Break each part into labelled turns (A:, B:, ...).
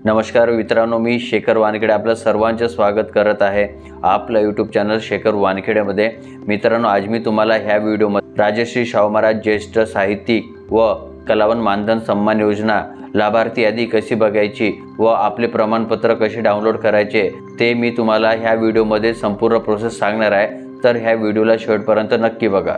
A: नमस्कार मित्रांनो, मी शेखर वानखेडे आपलं सर्वांचे स्वागत करत आहे आपलं यूट्यूब चॅनल शेखर वानखेडेमध्ये। मित्रांनो, आज मी तुम्हाला ह्या व्हिडिओमध्ये राजश्री शाहू महाराज ज्येष्ठ साहित्यिक व कलावंत मानधन सन्मान योजना लाभार्थी यादी कशी बघायची व आपले प्रमाणपत्र कसे डाउनलोड करायचे ते मी तुम्हाला ह्या व्हिडिओमध्ये संपूर्ण प्रोसेस सांगणार आहे। तर ह्या व्हिडिओला शेवटपर्यंत नक्की बघा।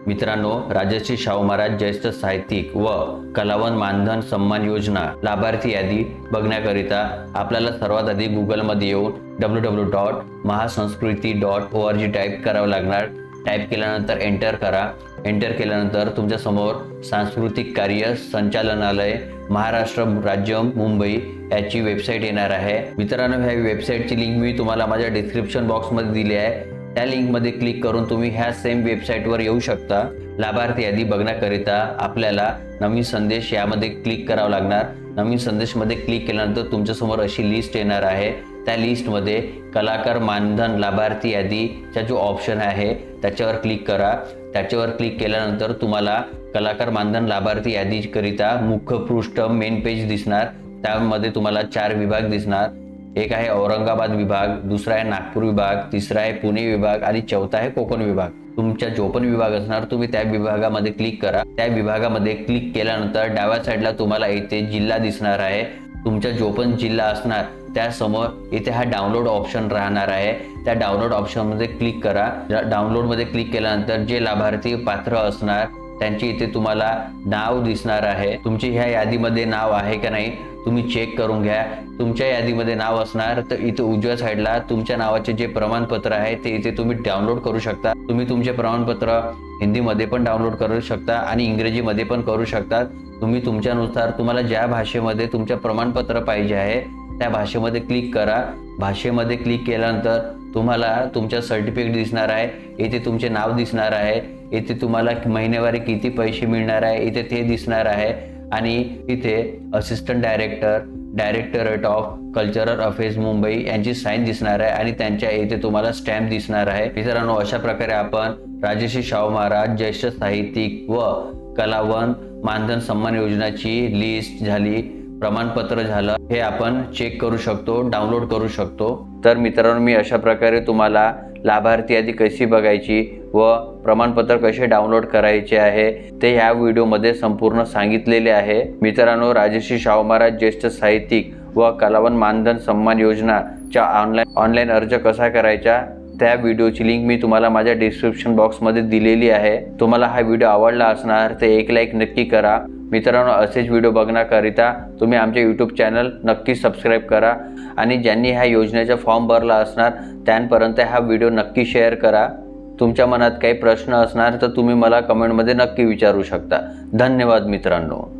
A: मित्रांनो, राजश्री शाहू महाराज ज्येष्ठ साहित्यिक व कलावंत मानधन सन्मान योजना लाभार्थी यादी बघण्याकरिता आपल्याला सर्वात आधी गुगलमध्ये येऊन www.महासंस्कृती.org टाईप करावं लागणार। टाईप केल्यानंतर एंटर करा। एंटर केल्यानंतर तुमच्या समोर सांस्कृतिक कार्य संचालनालय महाराष्ट्र राज्य मुंबई याची वेबसाईट येणार आहे। मित्रांनो, ह्या वेबसाईटची लिंक मी तुम्हाला माझ्या डिस्क्रिप्शन बॉक्समध्ये दिली आहे। त्या लिंकमध्ये क्लिक करून तुम्ही ह्या सेम वेबसाईटवर येऊ शकता। लाभार्थी यादी बघण्याकरिता आपल्याला नवीन संदेश यामध्ये क्लिक करावं लागणार। नवीन संदेशमध्ये क्लिक केल्यानंतर तुमच्यासमोर अशी लिस्ट येणार आहे। त्या लिस्टमध्ये कलाकार मानधन लाभार्थी यादीचा जो ऑप्शन आहे त्याच्यावर क्लिक करा। त्याच्यावर क्लिक केल्यानंतर तुम्हाला कलाकार मानधन लाभार्थी यादीकरिता मुख्य पृष्ठ मेन पेज दिसणार। त्यामध्ये तुम्हाला 4 विभाग दिसणार। एक आहे औरंगाबाद विभाग, दुसरा आहे नागपूर विभाग, तिसरा आहे पुणे विभाग आणि चौथा आहे कोकण विभाग। तुमच्या जो पण विभाग असणार तुम्ही त्या विभागामध्ये क्लिक करा। त्या विभागामध्ये क्लिक केल्यानंतर डाव्या साईडला तुम्हाला इथे जिल्हा दिसणार आहे। तुमचा जो पण जिल्हा असणार त्यासमोर इथे हा डाउनलोड ऑप्शन राहणार आहे। त्या डाउनलोड ऑप्शनमध्ये क्लिक करा। डाउनलोडमध्ये क्लिक केल्यानंतर जे लाभार्थी पात्र असणार त्यांची इथे तुम्हाला नाव दिसणार आहे। तुमची ह्या यादीमध्ये नाव आहे का नाही तुम्ही चेक करून घ्या। तुमच्या यादीमध्ये नाव असणार तर इथे उजव्या साईडला तुमच्या नावाचे जे प्रमाणपत्र आहे ते इथे तुम्ही डाउनलोड करू शकता। तुम्ही तुमचे प्रमाणपत्र हिंदीमध्ये पण डाउनलोड करू शकता आणि इंग्रजीमध्ये पण करू शकता। तुम्ही तुमच्यानुसार तुम्हाला ज्या भाषेमध्ये तुमचे प्रमाणपत्र पाहिजे आहे त्या भाषेमध्ये क्लिक करा। भाषेमध्ये क्लिक केल्यानंतर तुम्हाला तुमच्या सर्टिफिकेट दिसणार आहे। इथे तुमचे नाव दिसणार आहे। इथे तुम्हाला महिन्यावारी किती पैसे मिळणार आहे इथे ते दिसणार आहे आणि इथे assistant director directorate of cultural affairs Mumbai यांची साईन दिसणार आहे आणि त्यांच्या इथे तुम्हाला स्टॅम्प दिसणार आहे। मित्रांनो, अशा प्रकारे आपण राजश्री शाहू महाराज ज्येष्ठ साहित्यिक व कलावंत मानधन सन्मान योजनाची लिस्ट झाली, प्रमाणपत्र झालं हे आपण चेक करू शकतो, डाउनलोड करू शकतो। तर मित्रांनो, मी अशा प्रकारे तुम्हाला लाभार्थी यादी कशी बघायची व प्रमाणपत्र कसे डाउनलोड करायचे आहे ते ह्या व्हिडिओमध्ये संपूर्ण सांगितलेले आहे। मित्रांनो, राजश्री शाहू महाराज ज्येष्ठ साहित्यिक व कलावंत मानधन सन्मान योजनाचा ऑनलाईन अर्ज कसा करायचा त्या व्हिडिओची लिंक मी तुम्हाला माझ्या डिस्क्रिप्शन बॉक्समध्ये दिलेली आहे। तुम्हाला हा व्हिडिओ आवडला असणार तर एक लाईक नक्की करा। मित्रांनो, असेच व्हिडिओ बघण्याकरिता तुम्ही आमचे यूट्यूब चॅनल नक्की सबस्क्राईब करा आणि ज्यांनी ह्या योजनेचा फॉर्म भरला असणार त्यांपर्यंत हा व्हिडिओ नक्की शेअर करा। तुमच्या मनात काही प्रश्न असणार तर तुम्ही मला कमेंटमध्ये नक्की विचारू शकता। धन्यवाद मित्रांनो।